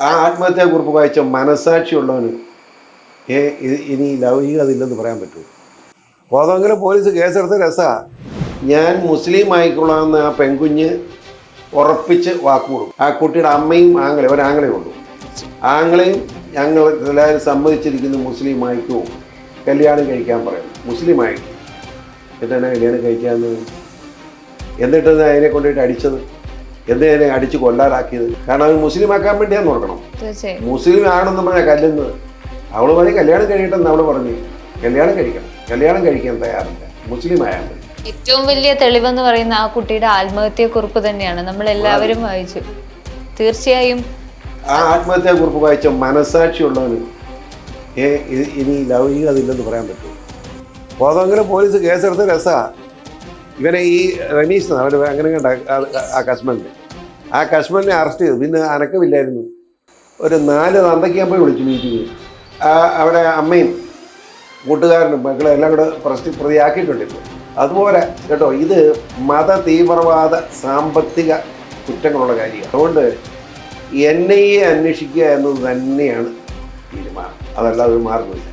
ആ ആത്മഹത്യാക്കുറിപ്പ് വായിച്ച മനസാക്ഷിയുള്ളവന് ഇനി ലൗകികത അതില്ലെന്ന് പറയാൻ പറ്റുമോ? കോതമംഗലം പോലീസ് കേസെടുത്ത രസമാണ്. ഞാൻ മുസ്ലിം ആയിക്കൊള്ളാമെന്ന് ആ പെൺകുഞ്ഞ് ഉറപ്പിച്ച് വാക്കുകൊടുക്കും. ആ കുട്ടിയുടെ അമ്മയും ആങ്ങളെ ഒരാങ്ങളെ ഉള്ളൂ. ആങ്ങളെയും ഞങ്ങൾ എല്ലാവരും സമ്മതിച്ചിരിക്കുന്നു മുസ്ലിം ആയിക്കോ, കല്യാണം കഴിക്കാൻ പറയും. മുസ്ലിം ആയിക്കോ, എന്നിട്ടാണ് കല്യാണം കഴിക്കാമെന്ന്. എന്നിട്ട് അതിനെ കൊണ്ടുപോയിട്ട് അടിച്ചത്, എന്തിനെ അടിച്ച് കൊല്ലാതാക്കിയത്? കാരണം അവൻ മുസ്ലിം ആക്കാൻ വേണ്ടിയാന്ന് ഓർക്കണം. മുസ്ലിം ആണെന്ന് പറഞ്ഞാൽ കല്ലുന്നത്. അവള് പറഞ്ഞ് കല്യാണം കഴിയട്ടെന്ന് അവള് പറഞ്ഞു. കല്യാണം കഴിക്കണം, കല്യാണം കഴിക്കാൻ തയ്യാറില്ല, മുസ്ലിം ആയാൽ മതി. ഏറ്റവും വലിയ തെളിവെന്ന് പറയുന്ന ആ കുട്ടിയുടെ ആത്മഹത്യാക്കുറിപ്പ് തന്നെയാണ്. നമ്മൾ എല്ലാവരും വായിച്ചു. തീർച്ചയായും ആ ആത്മഹത്യാക്കുറിപ്പ് വായിച്ച മനസാക്ഷിയുള്ളവന് ഇനി ലൗകികത അതില്ലെന്ന് പറയാൻ പറ്റുമോ? കോതമംഗലം പോലീസ് കേസെടുത്ത രസമാണ്. ഇവനെ ഈ റമീസ് അവർ അങ്ങനെ കണ്ട ആ കശ്മലിനെ അറസ്റ്റ് ചെയ്തു. പിന്നെ അനക്കമില്ലായിരുന്നു. ഒരു 4 തന്തയ്ക്കാകുമ്പോൾ വിളിച്ചു മീറ്റിങ്. അവിടെ അമ്മയും കൂട്ടുകാരനും മക്കളെ എല്ലാം കൂടെ പ്രതിയാക്കിയിട്ടുണ്ട് ഇപ്പോൾ. അതുപോലെ കേട്ടോ, ഇത് മത തീവ്രവാദ സാമ്പത്തിക കുറ്റങ്ങളുള്ള കാര്യമാണ്. അതുകൊണ്ട് NIA അന്വേഷിക്കുക എന്നത് തന്നെയാണ് തീരുമാനം. അതല്ലാതെ ഒരു മാർഗമില്ല.